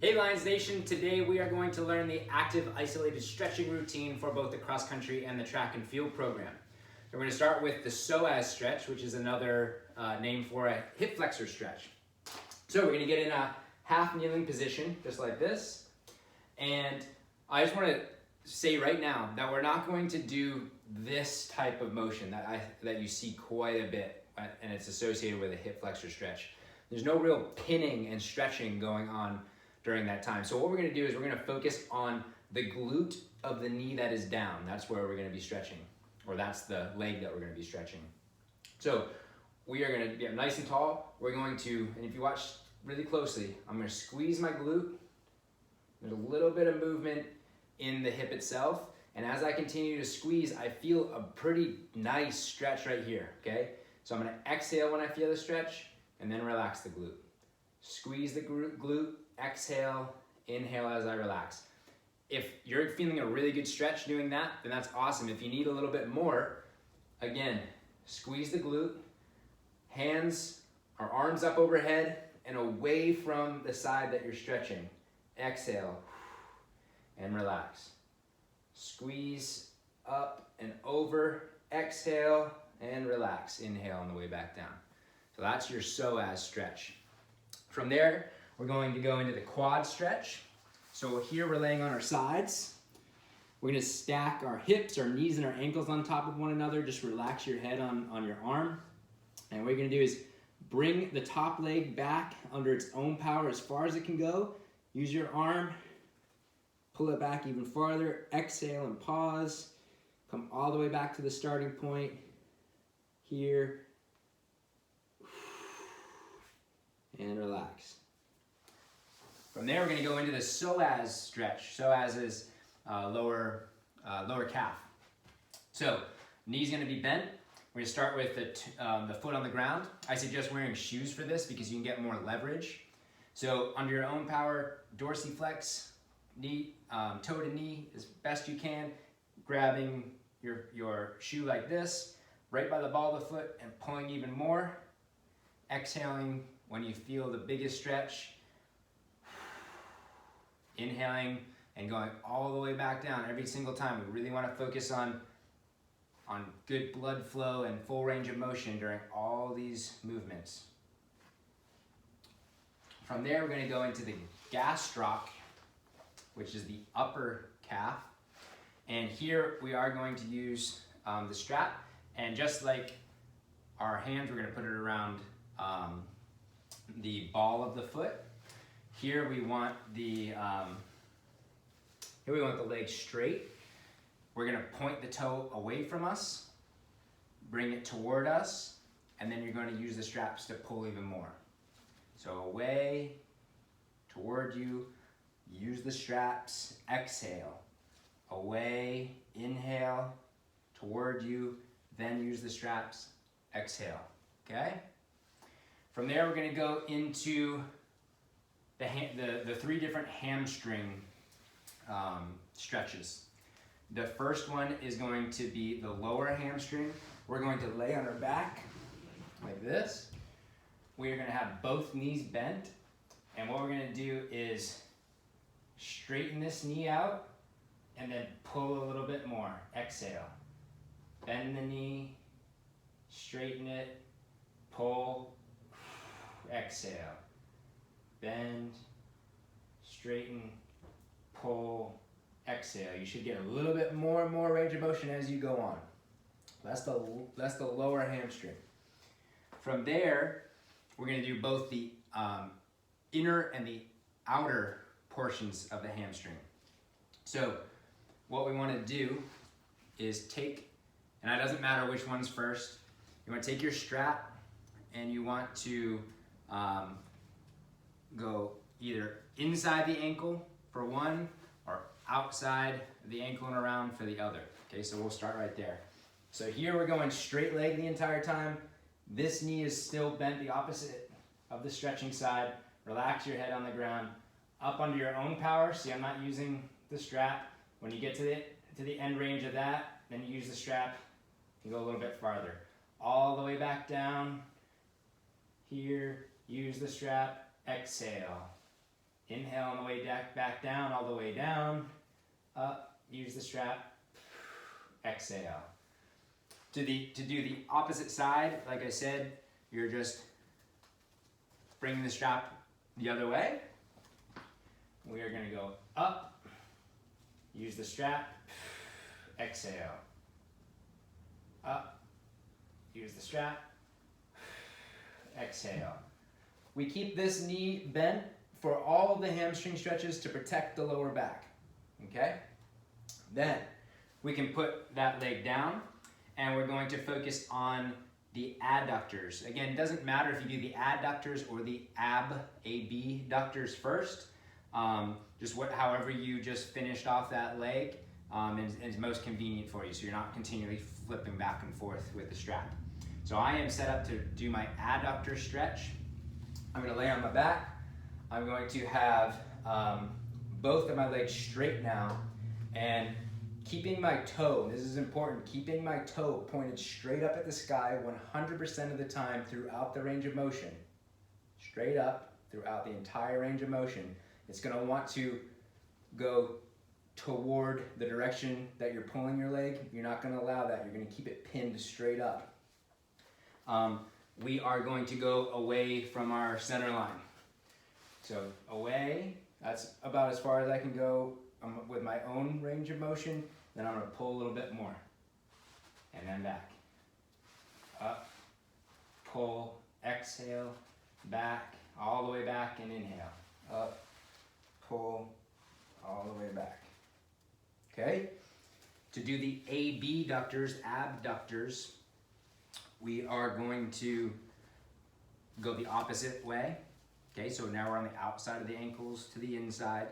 Hey Lions Nation, today we are going to learn the active isolated stretching routine for both the cross country and the track and field program. We're going to start with the psoas stretch, which is another name for a hip flexor stretch. So we're going to get in a half kneeling position, just like this. And I just want to say right now that we're not going to do this type of motion that you see quite a bit, and it's associated with a hip flexor stretch. There's no real pinning and stretching going on during that time. So what we're going to do is we're going to focus on the glute of the knee that is down. That's where we're going to be stretching, or that's the leg that we're going to be stretching. So we are going to get nice and tall. We're going to, and if you watch really closely, I'm going to squeeze my glute. There's a little bit of movement in the hip itself. And as I continue to squeeze, I feel a pretty nice stretch right here, okay? So I'm going to exhale when I feel the stretch and then relax the glute. Squeeze the glute, exhale, inhale as I relax. If you're feeling a really good stretch doing that, then that's awesome. If you need a little bit more, again, squeeze the glute, hands or arms up overhead and away from the side that you're stretching. Exhale and relax. Squeeze up and over, exhale and relax. Inhale on the way back down. So that's your psoas stretch. From there, we're going to go into the quad stretch. So here we're laying on our sides. We're going to stack our hips, our knees, and our ankles on top of one another. Just relax your head on your arm. And what you're going to do is bring the top leg back under its own power as far as it can go. Use your arm, pull it back even farther. Exhale and pause. Come all the way back to the starting point here. And relax. From there, we're going to go into the psoas stretch. Psoas is lower calf. So, knee's going to be bent. We're going to start with the foot on the ground. I suggest wearing shoes for this because you can get more leverage. So, under your own power, dorsiflex, knee, toe to knee as best you can, grabbing your shoe like this, right by the ball of the foot and pulling even more. Exhaling when you feel the biggest stretch. Inhaling and going all the way back down every single time. We really want to focus on good blood flow and full range of motion during all these movements. From there, we're going to go into the gastroc, which is the upper calf. And here we are going to use the strap. And just like our hands, we're going to put it around the ball of the foot. Here we want the leg straight. We're going to point the toe away from us, bring it toward us, and then you're going to use the straps to pull even more. So away, toward you, use the straps, exhale. Away, inhale, toward you, then use the straps, exhale. Okay? From there, we're going to go into the three different hamstring stretches. The first one is going to be the lower hamstring. We're going to lay on our back like this. We are going to have both knees bent. And what we're going to do is straighten this knee out and then pull a little bit more. Exhale. Bend the knee, straighten it, pull, exhale. Bend, straighten, pull, exhale. You should get a little bit more and more range of motion as you go on. That's the lower hamstring. From there, we're going to do both the inner and the outer portions of the hamstring. So what we want to do is take, and it doesn't matter which one's first, you want to take your strap and you want to go either inside the ankle for one or outside the ankle and around for the other. Okay, so we'll start right there. So here we're going straight leg the entire time. This knee is still bent the opposite of the stretching side. Relax your head on the ground. Up under your own power. See, I'm not using the strap. When you get to the end range of that, then you use the strap and go a little bit farther. All the way back down. Here, use the strap, exhale. Inhale on the way back down, all the way down. Up, use the strap. Exhale. To do the opposite side, like I said, you're just bringing the strap the other way. We are going to go up, use the strap, exhale. Up, use the strap, exhale. We keep this knee bent for all of the hamstring stretches to protect the lower back, okay? Then we can put that leg down and we're going to focus on the adductors. Again, it doesn't matter if you do the adductors or the abductors first. However you just finished off that leg is most convenient for you, so you're not continually flipping back and forth with the strap. So I am set up to do my adductor stretch. I'm going to lay on my back. I'm going to have both of my legs straight now, and keeping my toe, this is important, keeping my toe pointed straight up at the sky 100% of the time throughout the range of motion. Straight up throughout the entire range of motion. It's going to want to go toward the direction that you're pulling your leg. You're not going to allow that. You're going to keep it pinned straight up. We are going to go away from our center line. So away, that's about as far as I can go with my own range of motion. Then I'm going to pull a little bit more. And then back. Up, pull, exhale, back, all the way back, and inhale. Up, pull, all the way back. Okay? To do the abductors, we are going to go the opposite way. Okay, so now we're on the outside of the ankles to the inside.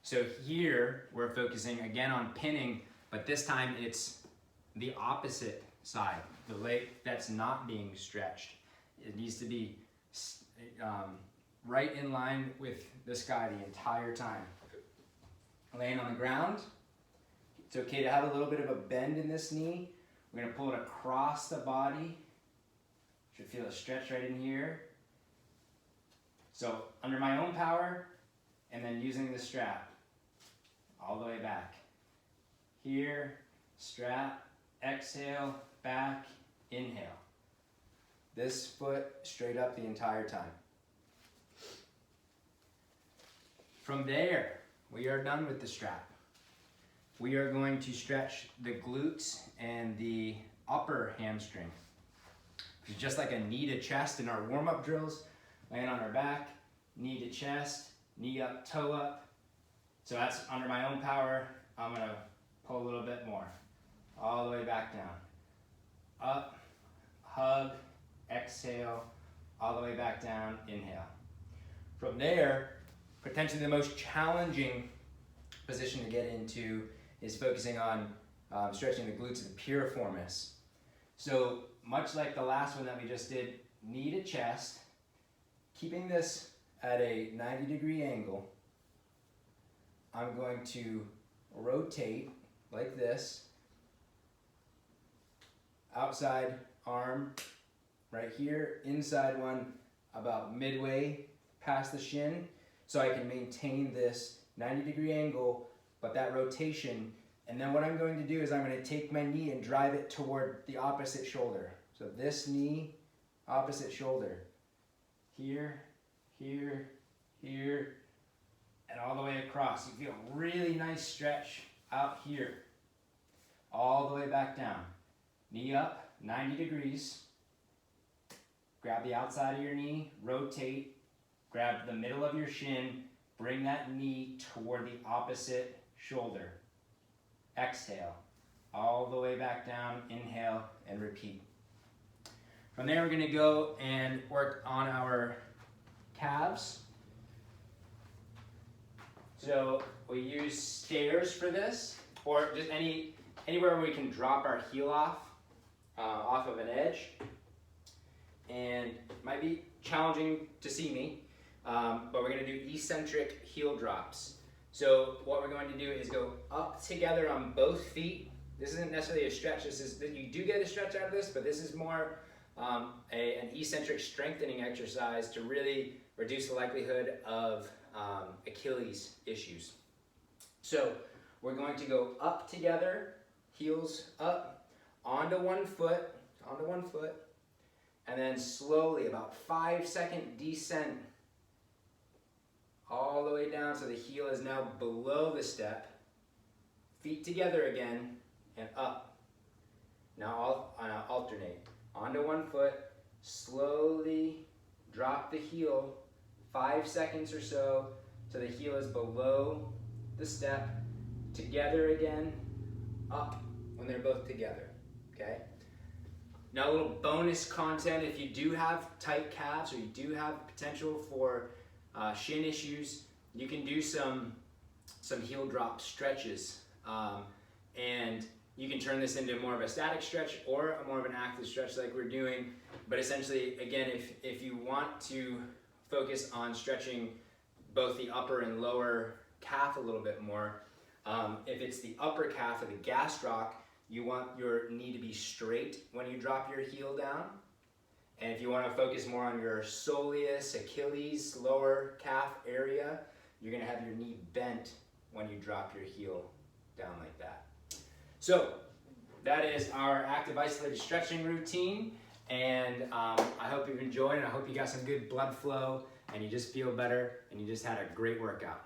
So here we're focusing again on pinning, but this time it's the opposite side, the leg that's not being stretched. It needs to be right in line with the sky the entire time. Laying on the ground, it's okay to have a little bit of a bend in this knee. We're going to pull it across the body. Should feel a stretch right in here. So under my own power, and then using the strap all the way back. Here, strap, exhale, back, inhale. This foot straight up the entire time. From there, we are done with the strap. We are going to stretch the glutes and the upper hamstring. It's just like a knee to chest in our warm-up drills. Laying on our back, knee to chest, knee up, toe up. So that's under my own power. I'm going to pull a little bit more. All the way back down. Up, hug, exhale, all the way back down, inhale. From there, potentially the most challenging position to get into is focusing on stretching the glutes of the piriformis. So much like the last one that we just did, knee to chest, keeping this at a 90-degree angle, I'm going to rotate like this, outside arm right here, inside one about midway past the shin, so I can maintain this 90-degree angle, but that rotation. And then what I'm going to do is I'm going to take my knee and drive it toward the opposite shoulder. So this knee, opposite shoulder. Here, here, here, and all the way across. You feel a really nice stretch out here. All the way back down. Knee up, 90 degrees. Grab the outside of your knee, rotate, grab the middle of your shin, bring that knee toward the opposite shoulder. Exhale, all the way back down, inhale, and repeat. From there, we're going to go and work on our calves. So we use stairs for this, or just anywhere where we can drop our heel off of an edge. And it might be challenging to see me, but we're going to do eccentric heel drops. So what we're going to do is go up together on both feet. This isn't necessarily a stretch. You do get a stretch out of this, but this is more an eccentric strengthening exercise to really reduce the likelihood of Achilles issues. So we're going to go up together, heels up, onto one foot, and then slowly, about 5-second descent all the way down so the heel is now below the step. Feet together again, and up. Now I'll alternate. Onto one foot, slowly drop the heel 5 seconds or so till the heel is below the step. Together again, up when they're both together, okay? Now a little bonus content, if you do have tight calves or you do have potential for shin issues, you can do some heel drop stretches. And you can turn this into more of a static stretch or more of an active stretch like we're doing. But essentially, again, if you want to focus on stretching both the upper and lower calf a little bit more, if it's the upper calf or the gastroc, you want your knee to be straight when you drop your heel down. And if you want to focus more on your soleus, Achilles, lower calf area, you're going to have your knee bent when you drop your heel down like that. So that is our active isolated stretching routine, and I hope you've enjoyed, and I hope you got some good blood flow and you just feel better and you just had a great workout.